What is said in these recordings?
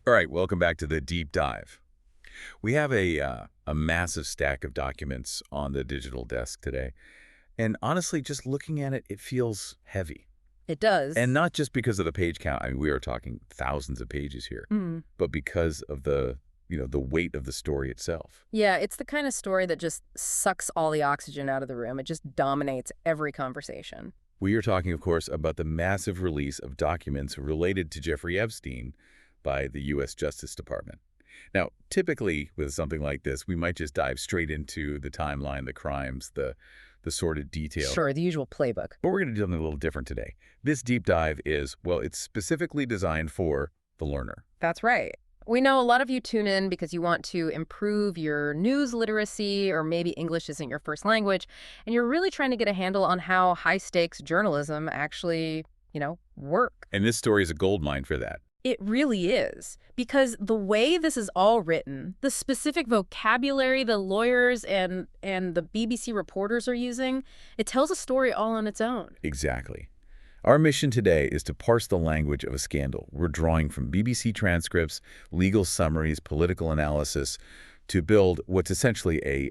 All right, welcome back to the deep dive. We have a massive stack of documents on the digital desk today. And honestly, just looking at it, it feels heavy. It does. And not just because of the page count. I mean, we are talking thousands of pages here, but because of the weight of the story itself. Yeah, it's the kind of story that just sucks all the oxygen out of the room. It just dominates every conversation. We are talking, of course, about the massive release of documents related to Jeffrey Epstein by the U.S. Justice Department. Now, typically with something like this, we might just dive straight into the timeline, the crimes, the sordid detail. Sure, the usual playbook. But we're going to do something a little different today. This deep dive is, well, it's specifically designed for the learner. That's right. We know a lot of you tune in because you want to improve your news literacy, or maybe English isn't your first language, and you're really trying to get a handle on how high-stakes journalism actually, work. And this story is a goldmine for that. It really is, because the way this is all written, the specific vocabulary the lawyers and the BBC reporters are using, it tells a story all on its own. Exactly. Our mission today is to parse the language of a scandal. We're drawing from BBC transcripts, legal summaries, political analysis, to build what's essentially a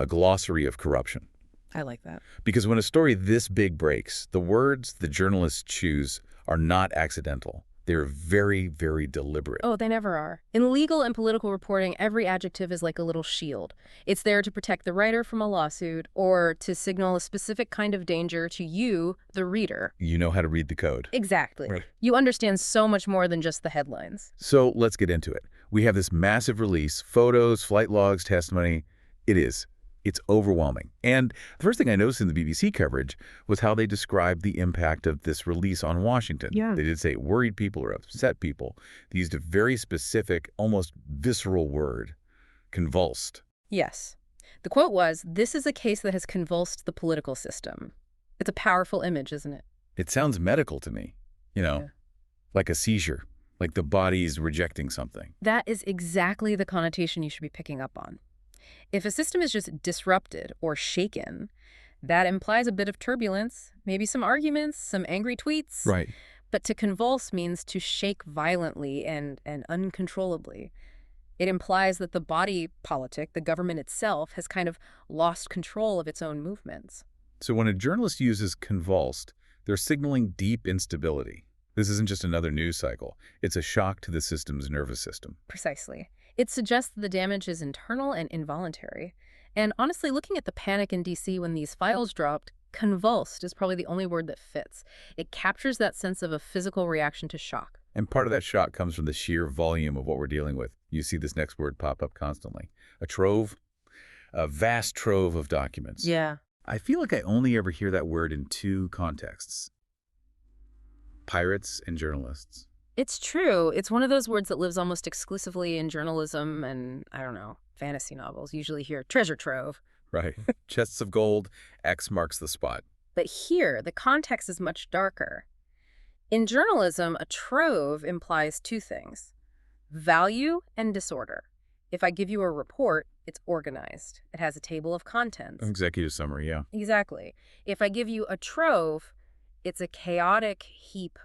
glossary of corruption. I like that. Because when a story this big breaks, the words the journalists choose are not accidental. They're very, very deliberate. Oh, they never are. In legal and political reporting, every adjective is like a little shield. It's there to protect the writer from a lawsuit or to signal a specific kind of danger to you, the reader. You know how to read the code. Exactly. Right. You understand so much more than just the headlines. So let's get into it. We have this massive release, photos, flight logs, testimony. It's overwhelming. And the first thing I noticed in the BBC coverage was how they described the impact of this release on Washington. Yeah. They did say it worried people or upset people. They used a very specific, almost visceral word, convulsed. Yes. The quote was, "This is a case that has convulsed the political system." It's a powerful image, isn't it? It sounds medical to me, like a seizure, like the body's rejecting something. That is exactly the connotation you should be picking up on. If a system is just disrupted or shaken, that implies a bit of turbulence, maybe some arguments, some angry tweets. Right. But to convulse means to shake violently and uncontrollably. It implies that the body politic, the government itself, has kind of lost control of its own movements. So when a journalist uses convulsed, they're signaling deep instability. This isn't just another news cycle. It's a shock to the system's nervous system. Precisely. It suggests the damage is internal and involuntary. And honestly, looking at the panic in D.C. when these files dropped, convulsed is probably the only word that fits. It captures that sense of a physical reaction to shock. And part of that shock comes from the sheer volume of what we're dealing with. You see this next word pop up constantly. A trove, a vast trove of documents. Yeah. I feel like I only ever hear that word in two contexts: pirates and journalists. It's true. It's one of those words that lives almost exclusively in journalism and, fantasy novels. Usually hear treasure trove. Right. Chests of gold, X marks the spot. But here, the context is much darker. In journalism, a trove implies two things: value and disorder. If I give you a report, it's organized. It has a table of contents. Executive summary, yeah. Exactly. If I give you a trove, it's a chaotic heap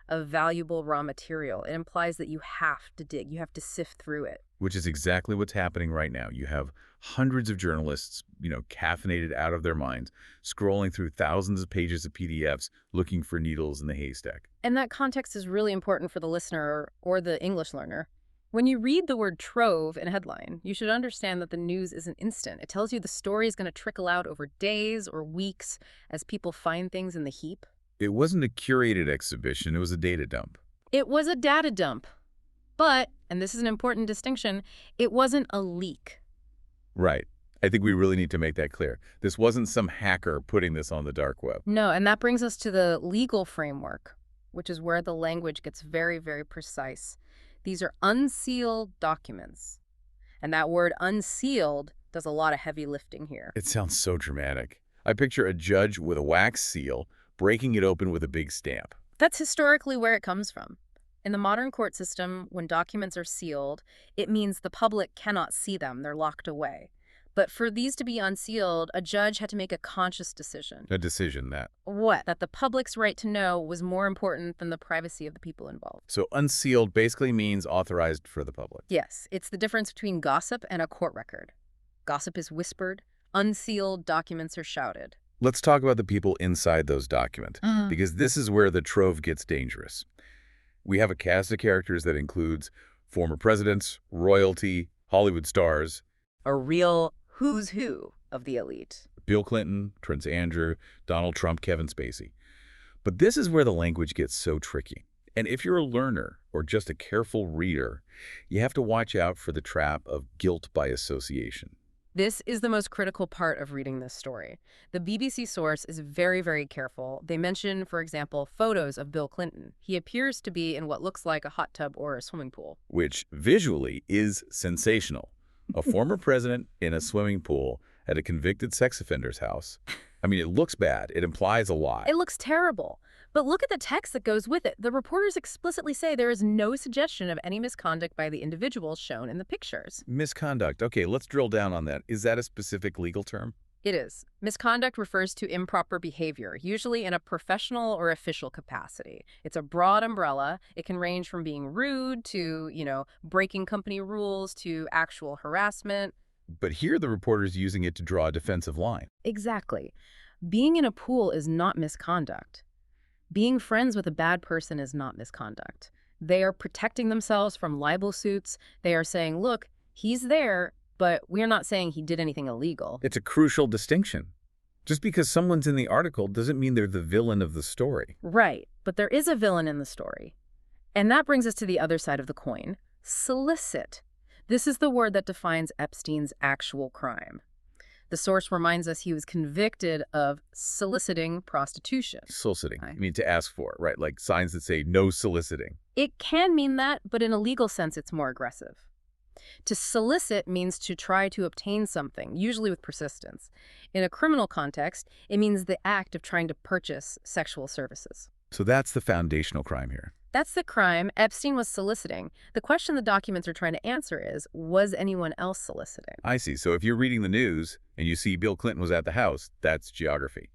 of valuable raw material. It implies that you have to dig, you have to sift through it. Which is exactly what's happening right now. You have hundreds of journalists, caffeinated out of their minds, scrolling through thousands of pages of PDFs, looking for needles in the haystack. And that context is really important for the listener or the English learner. When you read the word trove in a headline, you should understand that the news isn't instant. It tells you the story is going to trickle out over days or weeks as people find things in the heap. It wasn't a curated exhibition, it was a data dump. It was a data dump. But, and this is an important distinction, it wasn't a leak. Right. I think we really need to make that clear. This wasn't some hacker putting this on the dark web. No, and that brings us to the legal framework, which is where the language gets very, very precise. These are unsealed documents. And that word unsealed does a lot of heavy lifting here. It sounds so dramatic. I picture a judge with a wax seal breaking it open with a big stamp. That's historically where it comes from. In the modern court system, when documents are sealed, it means the public cannot see them. They're locked away. But for these to be unsealed, a judge had to make a conscious decision. A decision that... What? That the public's right to know was more important than the privacy of the people involved. So unsealed basically means authorized for the public. Yes, it's the difference between gossip and a court record. Gossip is whispered. Unsealed documents are shouted. Let's talk about the people inside those documents, because this is where the Trove gets dangerous. We have a cast of characters that includes former presidents, royalty, Hollywood stars. A real who's who of the elite. Bill Clinton, Prince Andrew, Donald Trump, Kevin Spacey. But this is where the language gets so tricky. And if you're a learner or just a careful reader, you have to watch out for the trap of guilt by association. This is the most critical part of reading this story. The BBC source is very, very careful. They mention, for example, photos of Bill Clinton. He appears to be in what looks like a hot tub or a swimming pool. Which visually is sensational. A former president in a swimming pool at a convicted sex offender's house. I mean, it looks bad. It implies a lot. It looks terrible. But look at the text that goes with it. The reporters explicitly say there is no suggestion of any misconduct by the individuals shown in the pictures. Misconduct. Okay, let's drill down on that. Is that a specific legal term? It is. Misconduct refers to improper behavior, usually in a professional or official capacity. It's a broad umbrella. It can range from being rude to, breaking company rules to actual harassment. But here the reporter's using it to draw a defensive line. Exactly. Being in a pool is not misconduct. Being friends with a bad person is not misconduct. They are protecting themselves from libel suits. They are saying, look, he's there, but we're not saying he did anything illegal. It's a crucial distinction. Just because someone's in the article doesn't mean they're the villain of the story. Right, but there is a villain in the story. And that brings us to the other side of the coin, solicit. This is the word that defines Epstein's actual crime. The source reminds us he was convicted of soliciting prostitution. Soliciting. I mean, to ask for, right? Like signs that say no soliciting. It can mean that, but in a legal sense, it's more aggressive. To solicit means to try to obtain something, usually with persistence. In a criminal context, it means the act of trying to purchase sexual services. So that's the foundational crime here. That's the crime Epstein was soliciting. The question the documents are trying to answer is, was anyone else soliciting? I see. So if you're reading the news and you see Bill Clinton was at the house, that's geography.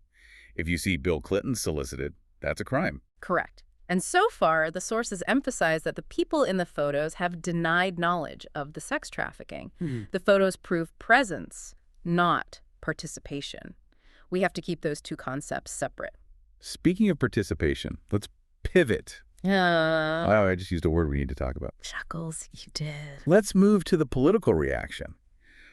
If you see Bill Clinton solicited, that's a crime. Correct. And so far, the sources emphasize that the people in the photos have denied knowledge of the sex trafficking. The photos prove presence, not participation. We have to keep those two concepts separate. Speaking of participation, let's pivot. Oh, I just used a word we need to talk about. Chuckles, you did. Let's move to the political reaction.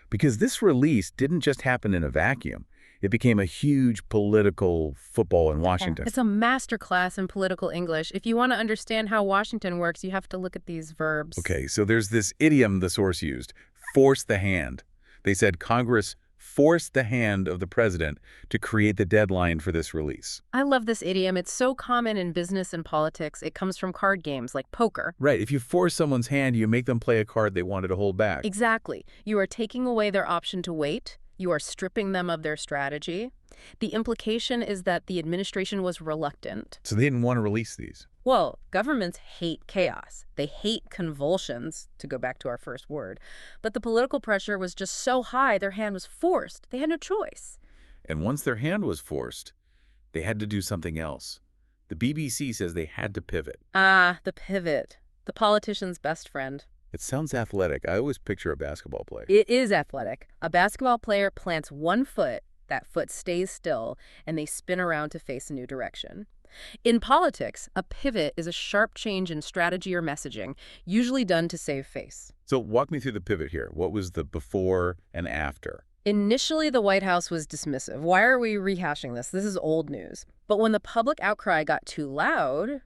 Because this release didn't just happen in a vacuum. It became a huge political football in Washington. It's a masterclass in political English. If you want to understand how Washington works, you have to look at these verbs. Okay, so there's this idiom the source used, force the hand. They said Congress forced the hand of the president to create the deadline for this release. I love this idiom. It's so common in business and politics. It comes from card games like poker. Right. If you force someone's hand, you make them play a card they wanted to hold back. Exactly. You are taking away their option to wait. You are stripping them of their strategy. The implication is that the administration was reluctant. So they didn't want to release these. Well, governments hate chaos. They hate convulsions, to go back to our first word. But the political pressure was just so high, their hand was forced. They had no choice. And once their hand was forced, they had to do something else. The BBC says they had to pivot. Ah, the pivot. The politician's best friend. It sounds athletic. I always picture a basketball player. It is athletic. A basketball player plants one foot, that foot stays still, and they spin around to face a new direction. In politics, a pivot is a sharp change in strategy or messaging, usually done to save face. So walk me through the pivot here. What was the before and after? Initially, the White House was dismissive. Why are we rehashing this? This is old news. But when the public outcry got too loud,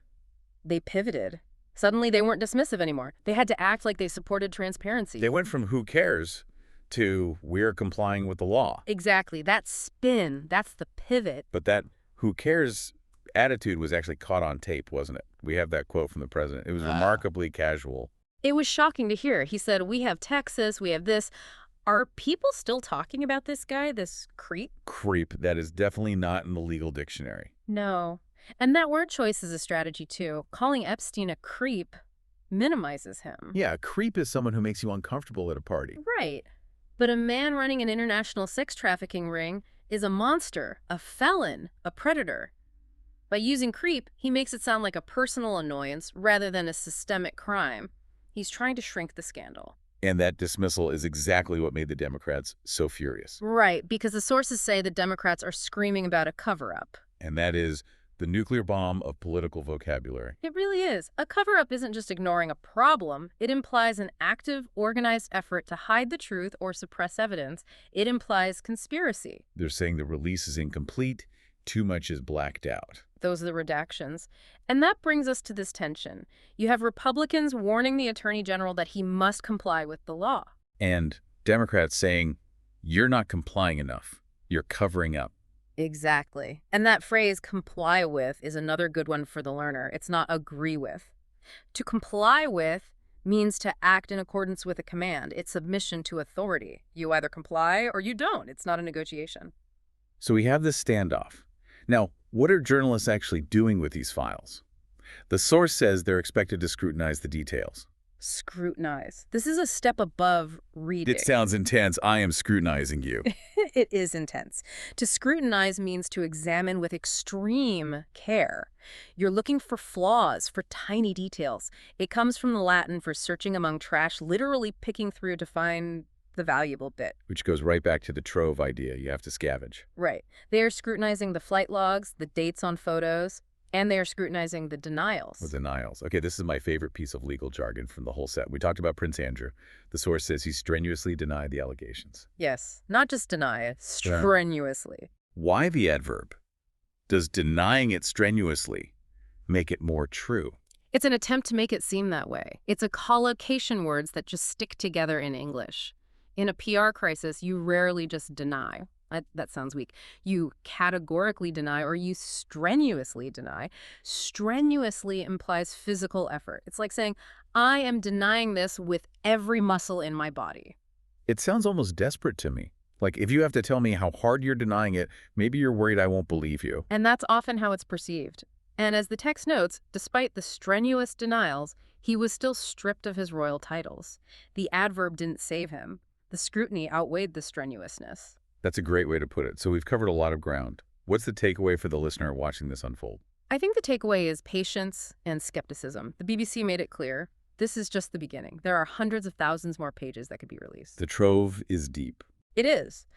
they pivoted. Suddenly, they weren't dismissive anymore. They had to act like they supported transparency. They went from who cares to we're complying with the law. Exactly. That spin, that's the pivot. But that who cares attitude was actually caught on tape, wasn't it? We have that quote from the president. It was remarkably casual. It was shocking to hear. He said, we have Texas, we have this. Are people still talking about this guy, this creep? Creep. That is definitely not in the legal dictionary. No. And that word choice is a strategy, too. Calling Epstein a creep minimizes him. Yeah, a creep is someone who makes you uncomfortable at a party. Right. But a man running an international sex trafficking ring is a monster, a felon, a predator. By using creep, he makes it sound like a personal annoyance rather than a systemic crime. He's trying to shrink the scandal. And that dismissal is exactly what made the Democrats so furious. Right, because the sources say the Democrats are screaming about a cover-up. And that is the nuclear bomb of political vocabulary. It really is. A cover-up isn't just ignoring a problem. It implies an active, organized effort to hide the truth or suppress evidence. It implies conspiracy. They're saying the release is incomplete, too much is blacked out. Those are the redactions. And that brings us to this tension. You have Republicans warning the Attorney General that he must comply with the law. And Democrats saying, you're not complying enough. You're covering up. Exactly. And that phrase, comply with, is another good one for the learner. It's not agree with. To comply with means to act in accordance with a command. It's submission to authority. You either comply or you don't. It's not a negotiation. So we have this standoff. Now, what are journalists actually doing with these files? The source says they're expected to scrutinize the details. Scrutinize. This is a step above reading. It sounds intense. I am scrutinizing you. It is intense. To scrutinize means to examine with extreme care. You're looking for flaws, for tiny details. It comes from the Latin for searching among trash, literally picking through to find the valuable bit. Which goes right back to the Trove idea. You have to scavenge. Right. They are scrutinizing the flight logs, the dates on photos, and they are scrutinizing the denials. The denials. Okay, this is my favorite piece of legal jargon from the whole set. We talked about Prince Andrew. The source says he strenuously denied the allegations. Yes, not just deny it, strenuously. Why the adverb? Does denying it strenuously make it more true? It's an attempt to make it seem that way. It's a collocation words that just stick together in English. In a PR crisis, you rarely just deny. That sounds weak. You categorically deny or you strenuously deny. Strenuously implies physical effort. It's like saying, I am denying this with every muscle in my body. It sounds almost desperate to me. Like, if you have to tell me how hard you're denying it, maybe you're worried I won't believe you. And that's often how it's perceived. And as the text notes, despite the strenuous denials, he was still stripped of his royal titles. The adverb didn't save him. The scrutiny outweighed the strenuousness. That's a great way to put it. So we've covered a lot of ground. What's the takeaway for the listener watching this unfold? I think the takeaway is patience and skepticism. The BBC made it clear. This is just the beginning. There are hundreds of thousands more pages that could be released. The Trove is deep. It is.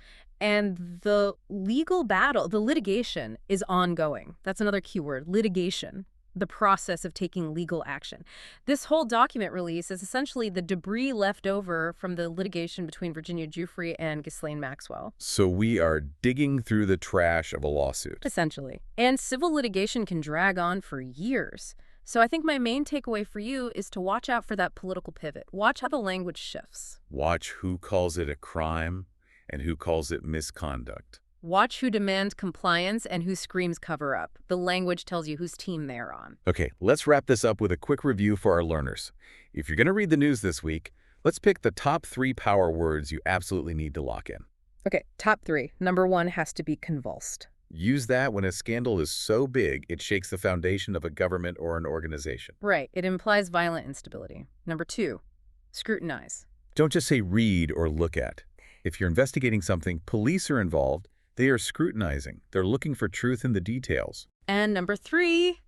And the legal battle, the litigation, is ongoing. That's another key word, litigation. The process of taking legal action. This whole document release is essentially the debris left over from the litigation between Virginia Giuffre and Ghislaine Maxwell. So we are digging through the trash of a lawsuit. Essentially. And civil litigation can drag on for years. So I think my main takeaway for you is to watch out for that political pivot. Watch how the language shifts. Watch who calls it a crime and who calls it misconduct. Watch who demands compliance and who screams cover up. The language tells you whose team they're on. Okay, let's wrap this up with a quick review for our learners. If you're going to read the news this week, let's pick the top 3 power words you absolutely need to lock in. Okay, top 3. Number 1 has to be convulsed. Use that when a scandal is so big it shakes the foundation of a government or an organization. Right, it implies violent instability. Number 2, scrutinize. Don't just say read or look at. If you're investigating something, police are involved. They are scrutinizing. They're looking for truth in the details. And number 3,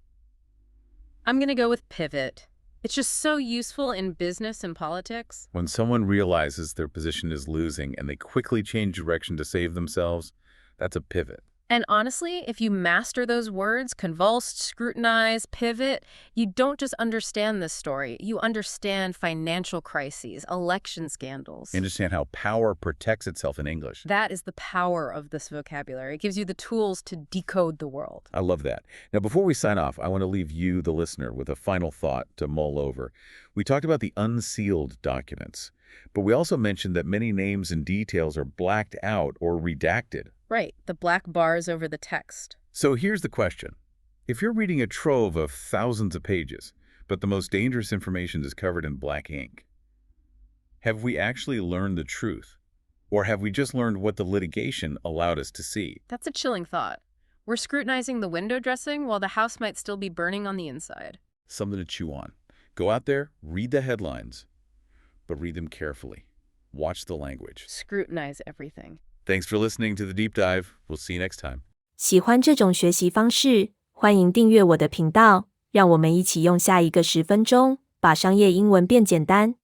I'm going to go with pivot. It's just so useful in business and politics. When someone realizes their position is losing and they quickly change direction to save themselves, that's a pivot. And honestly, if you master those words, convulsed, scrutinize, pivot, you don't just understand this story. You understand financial crises, election scandals. You understand how power protects itself in English. That is the power of this vocabulary. It gives you the tools to decode the world. I love that. Now, before we sign off, I want to leave you, the listener, with a final thought to mull over. We talked about the unsealed documents, but we also mentioned that many names and details are blacked out or redacted. Right, the black bars over the text. So here's the question. If you're reading a trove of thousands of pages, but the most dangerous information is covered in black ink, have we actually learned the truth? Or have we just learned what the litigation allowed us to see? That's a chilling thought. We're scrutinizing the window dressing while the house might still be burning on the inside. Something to chew on. Go out there, read the headlines, but read them carefully. Watch the language. Scrutinize everything. Thanks for listening to The Deep Dive. We'll see you next time. 喜欢这种学习方式，欢迎订阅我的频道，让我们一起用下一个10分钟，把商业英文变简单。